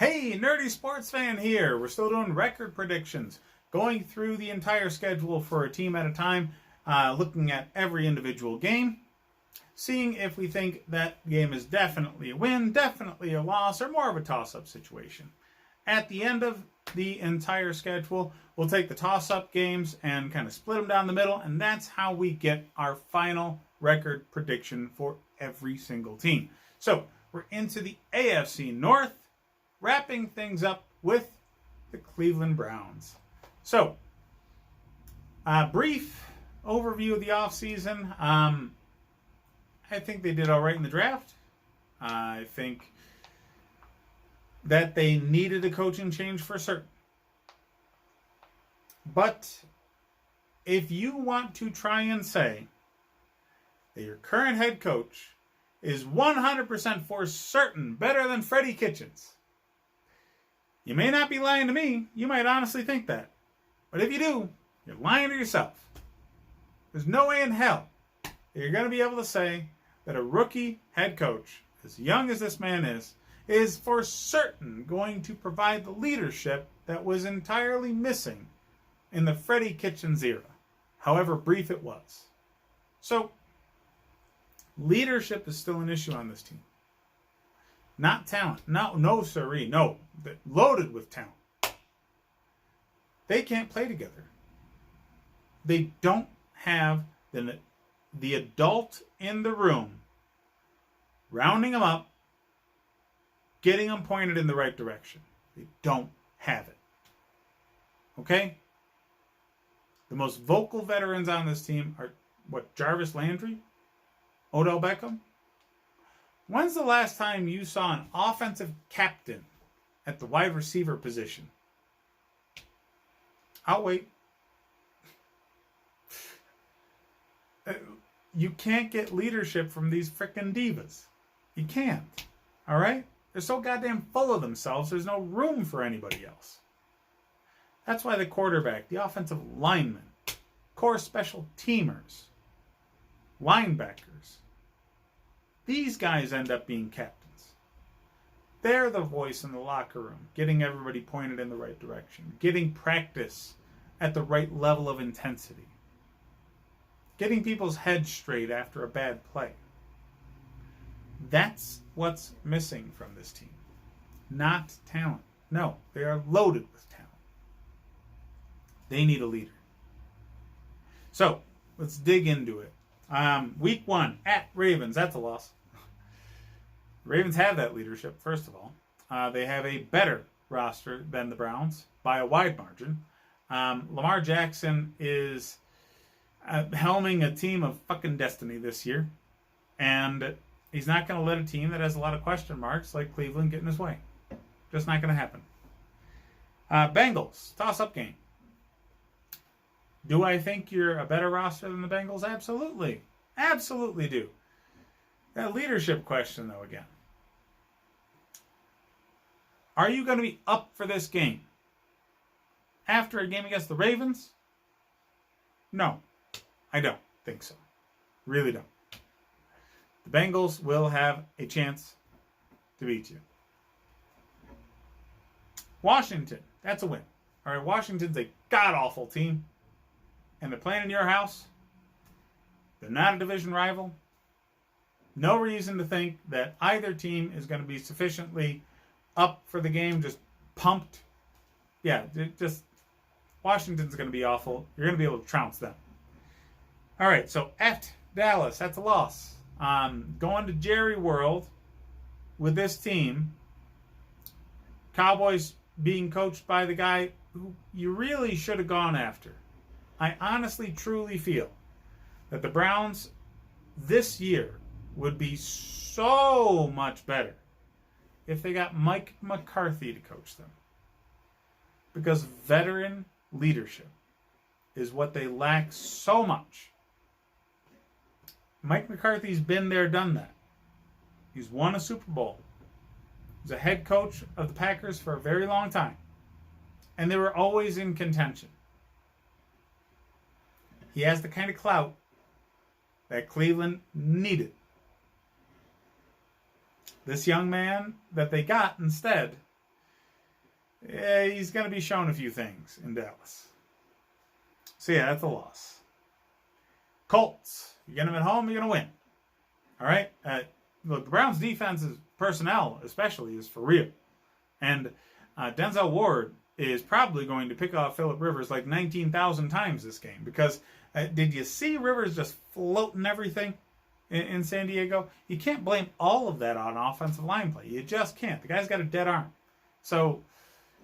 Hey, Nerdy Sports Fan here. We're still doing record predictions, going through the entire schedule for a team at a time, looking at every individual game, seeing if we think that game is definitely a win, definitely a loss, or more of a toss-up situation. At the end of the entire schedule, we'll take the toss-up games and kind of split them down the middle, and that's how we get our final record prediction for every single team. So, we're into the AFC North, wrapping things up with the Cleveland Browns. So, a brief overview of the offseason. I think they did all right in the draft. I think that they needed a coaching change for certain. But if you want to try and say that your current head coach is 100% for certain better than Freddie Kitchens, you may not be lying to me. You might honestly think that. But if you do, you're lying to yourself. There's no way in hell that you're going to be able to say that a rookie head coach, as young as this man is for certain going to provide the leadership that was entirely missing in the Freddie Kitchens era, however brief it was. So, leadership is still an issue on this team. Not talent. No, sirree. No. They're loaded with talent. They can't play together. They don't have the adult in the room rounding them up, getting them pointed in the right direction. They don't have it. Okay? The most vocal veterans on this team are, Jarvis Landry? Odell Beckham? When's the last time you saw an offensive captain at the wide receiver position? I'll wait. You can't get leadership from these frickin' divas. You can't. All right? They're so goddamn full of themselves, there's no room for anybody else. That's why the quarterback, the offensive lineman, core special teamers, linebackers, these guys end up being captains. They're the voice in the locker room, getting everybody pointed in the right direction, getting practice at the right level of intensity, getting people's heads straight after a bad play. That's what's missing from this team. Not talent. No, they are loaded with talent. They need a leader. So, let's dig into it. Week 1 at Ravens. That's a loss. Ravens have that leadership, first of all. They have a better roster than the Browns by a wide margin. Lamar Jackson is helming a team of fucking destiny this year. And he's not going to let a team that has a lot of question marks like Cleveland get in his way. Just not going to happen. Bengals, toss-up game. Do I think you're a better roster than the Bengals? Absolutely. Absolutely do. That leadership question, though, again. Are you going to be up for this game after a game against the Ravens? No, I don't think so. Really don't. The Bengals will have a chance to beat you. Washington, that's a win. All right, Washington's a god-awful team. And they're playing in your house. They're not a division rival. No reason to think that either team is going to be sufficiently up for the game, just pumped. Yeah, just Washington's going to be awful. You're going to be able to trounce them. All right, so at Dallas, that's a loss. Going to Jerry World with this team. Cowboys being coached by the guy who you really should have gone after. I honestly, truly feel that the Browns this year would be so much better if they got Mike McCarthy to coach them. Because veteran leadership is what they lack so much. Mike McCarthy's been there, done that. He's won a Super Bowl. He's a head coach of the Packers for a very long time. And they were always in contention. He has the kind of clout that Cleveland needed. This young man that they got instead he's going to be shown a few things in Dallas. So yeah, that's a loss. Colts, you get them at home, you're going to win. All right? Look, the Browns' defense's personnel, especially, is for real. And Denzel Ward is probably going to pick off Phillip Rivers like 19,000 times this game. Because did you see Rivers just floating everything in San Diego? You can't blame all of that on offensive line play. You just can't. The guy's got a dead arm. So,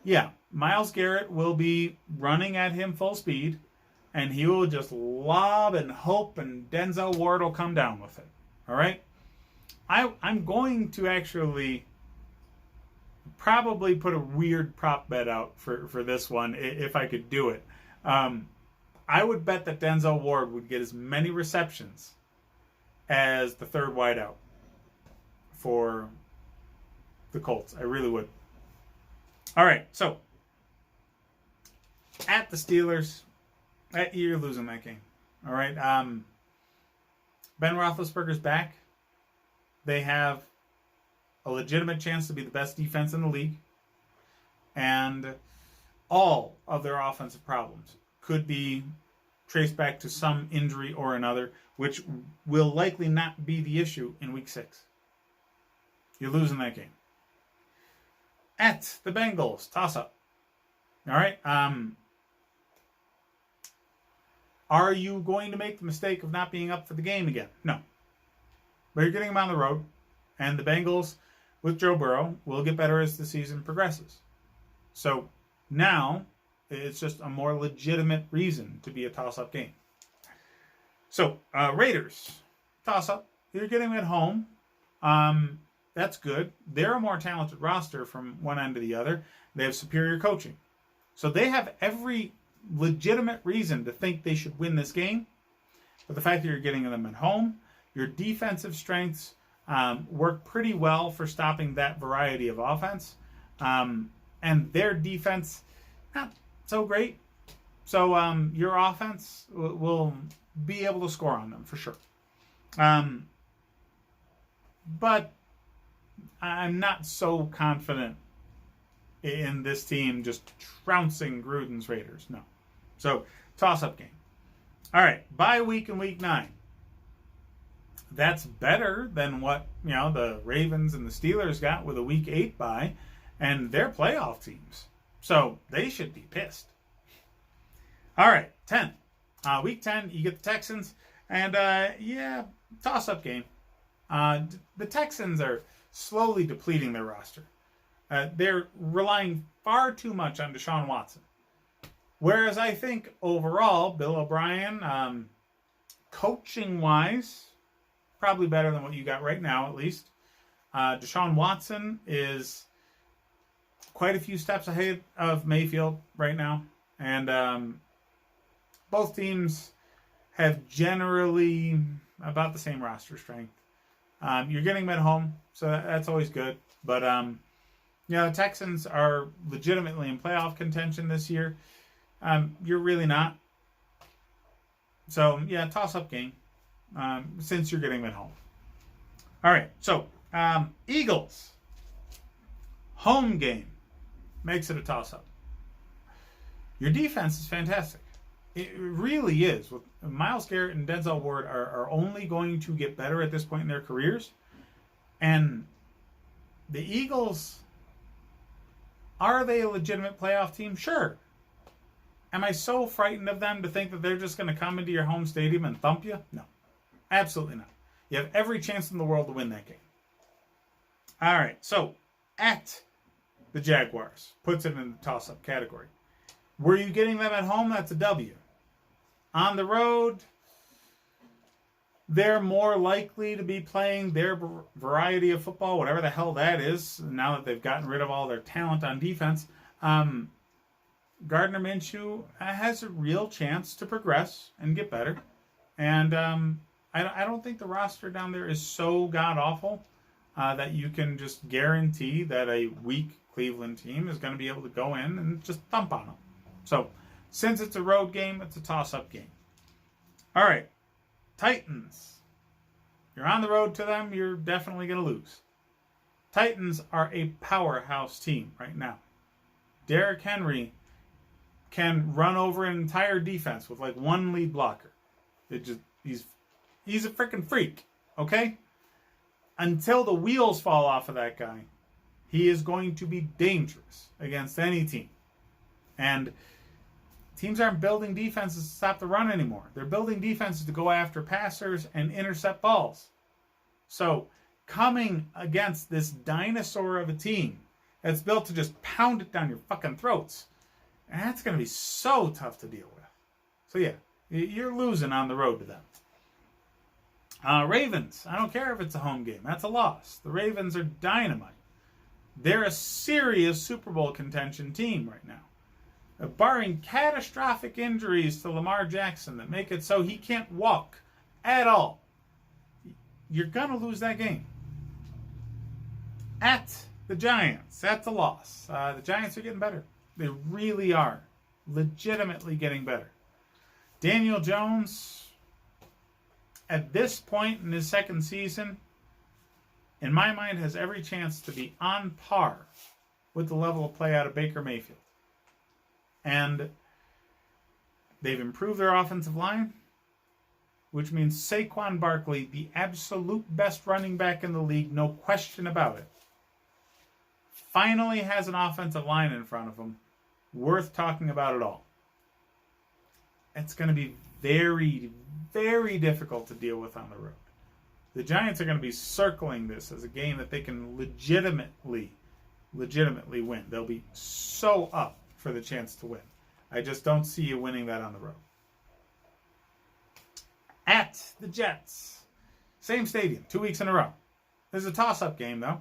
yeah, Myles Garrett will be running at him full speed, and he will just lob and hope, and Denzel Ward will come down with it. All right? I'm going to actually probably put a weird prop bet out for this one if I could do it. I would bet that Denzel Ward would get as many receptions as the third wideout for the Colts. I really would. All right, so at the Steelers, you're losing that game. All right, Ben Roethlisberger's back. They have a legitimate chance to be the best defense in the league, and all of their offensive problems could be traced back to some injury or another, which will likely not be the issue in Week 6. You're losing that game. At the Bengals, toss-up. All right. Are you going to make the mistake of not being up for the game again? No. But you're getting them on the road, and the Bengals, with Joe Burrow, will get better as the season progresses. So now it's just a more legitimate reason to be a toss-up game. So Raiders, toss-up. You're getting them at home. That's good. They're a more talented roster from one end to the other. They have superior coaching. So they have every legitimate reason to think they should win this game. But the fact that you're getting them at home, your defensive strengths work pretty well for stopping that variety of offense. And their defense, not so great. So your offense will be able to score on them for sure. But I'm not so confident in this team just trouncing Gruden's Raiders. No. So, toss-up game. All right, bye week in Week 9. That's better than what, the Ravens and the Steelers got with a Week 8 bye, and they're playoff teams. So, they should be pissed. All right, 10. Week 10, you get the Texans, and, toss-up game. The Texans are slowly depleting their roster. They're relying far too much on Deshaun Watson. Whereas I think overall, Bill O'Brien, coaching-wise, probably better than what you got right now, at least. Deshaun Watson is quite a few steps ahead of Mayfield right now. And both teams have generally about the same roster strength. You're getting them at home, so that's always good. But, the Texans are legitimately in playoff contention this year. You're really not. So, toss-up game since you're getting them at home. All right, so Eagles. Home game makes it a toss-up. Your defense is fantastic. It really is. With Myles Garrett and Denzel Ward are only going to get better at this point in their careers. And the Eagles, are they a legitimate playoff team? Sure. Am I so frightened of them to think that they're just going to come into your home stadium and thump you? No. Absolutely not. You have every chance in the world to win that game. All right, so at the Jaguars, puts it in the toss-up category. Were you getting them at home? That's a W. On the road, they're more likely to be playing their variety of football, whatever the hell that is, now that they've gotten rid of all their talent on defense. Gardner Minshew has a real chance to progress and get better. And I don't think the roster down there is so god-awful that you can just guarantee that a weak Cleveland team is going to be able to go in and just thump on them. So, since it's a road game, it's a toss-up game. All right, Titans. You're on the road to them, you're definitely going to lose. Titans are a powerhouse team right now. Derrick Henry can run over an entire defense with like one lead blocker. He's a freaking freak, okay? Until the wheels fall off of that guy, he is going to be dangerous against any team. And teams aren't building defenses to stop the run anymore. They're building defenses to go after passers and intercept balls. So coming against this dinosaur of a team that's built to just pound it down your fucking throats, and that's going to be so tough to deal with. So yeah, you're losing on the road to them. Ravens, I don't care if it's a home game. That's a loss. The Ravens are dynamite. They're a serious Super Bowl contention team right now. Barring catastrophic injuries to Lamar Jackson that make it so he can't walk at all, you're going to lose that game. At the Giants, that's a loss. The Giants are getting better. They really are. Legitimately getting better. Daniel Jones, at this point in his second season, in my mind, has every chance to be on par with the level of play out of Baker Mayfield. And they've improved their offensive line, which means Saquon Barkley, the absolute best running back in the league, no question about it, finally has an offensive line in front of him worth talking about at all. It's going to be very, very difficult to deal with on the road. The Giants are going to be circling this as a game that they can legitimately win. They'll be so up for the chance to win. I just don't see you winning that on the road. At the Jets. Same stadium, 2 weeks in a row. There's a toss-up game, though.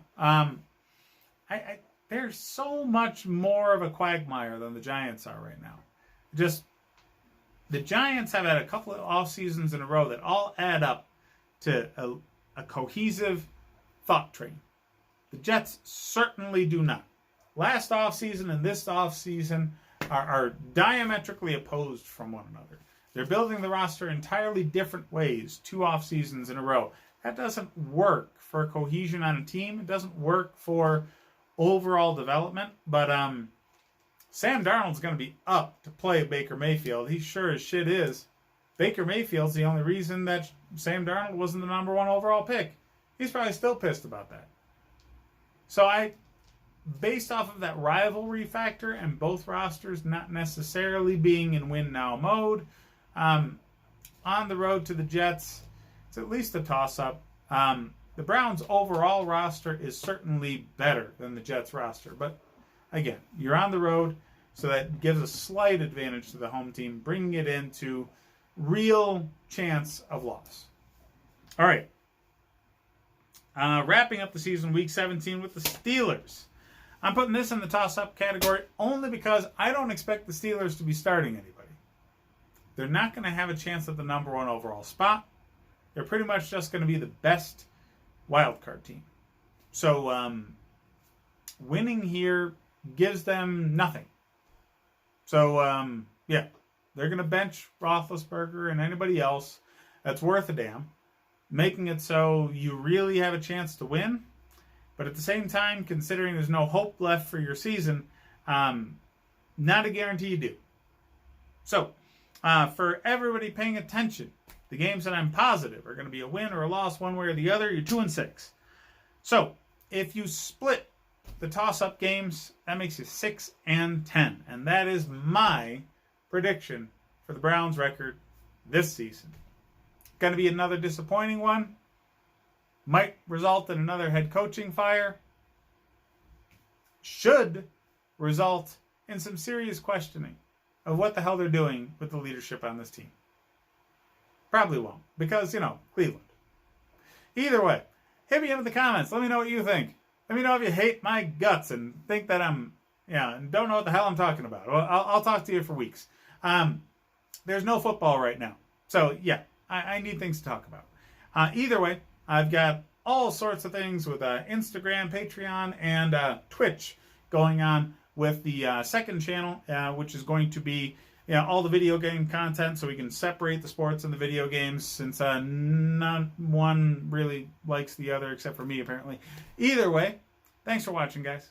They're so much more of a quagmire than the Giants are right now. The Giants have had a couple of off seasons in a row that all add up to a cohesive thought train. The Jets certainly do not. Last offseason and this offseason are diametrically opposed from one another. They're building the roster entirely different ways 2 off seasons in a row. That doesn't work for cohesion on a team. It doesn't work for overall development. But Sam Darnold's going to be up to play Baker Mayfield. He sure as shit is. Baker Mayfield's the only reason that Sam Darnold wasn't the number 1 overall pick. He's probably still pissed about that. So based off of that rivalry factor and both rosters not necessarily being in win now mode, on the road to the Jets, it's at least a toss-up. The Browns' overall roster is certainly better than the Jets' roster. But again, you're on the road, so that gives a slight advantage to the home team, bringing it into real chance of loss. All right. Wrapping up the season, Week 17 with the Steelers. I'm putting this in the toss-up category only because I don't expect the Steelers to be starting anybody. They're not going to have a chance at the number 1 overall spot. They're pretty much just going to be the best wildcard team. So winning here gives them nothing. So, yeah, they're going to bench Roethlisberger and anybody else that's worth a damn, making it so you really have a chance to win. But at the same time, considering there's no hope left for your season, not a guarantee you do. So, for everybody paying attention, the games that I'm positive are going to be a win or a loss one way or the other. You're 2-6. So, if you split the toss-up games, that makes you 6-10. And that is my prediction for the Browns' record this season. Going to be another disappointing one. Might result in another head coaching fire. Should result in some serious questioning of what the hell they're doing with the leadership on this team. Probably won't, because, Cleveland. Either way, hit me in the comments. Let me know what you think. Let me know if you hate my guts and think that and don't know what the hell I'm talking about. Well, I'll talk to you for weeks. There's no football right now. So, yeah, I need things to talk about. Either way, I've got all sorts of things with Instagram, Patreon, and Twitch going on with the second channel, which is going to be all the video game content, so we can separate the sports and the video games, since not one really likes the other except for me, apparently. Either way, thanks for watching, guys.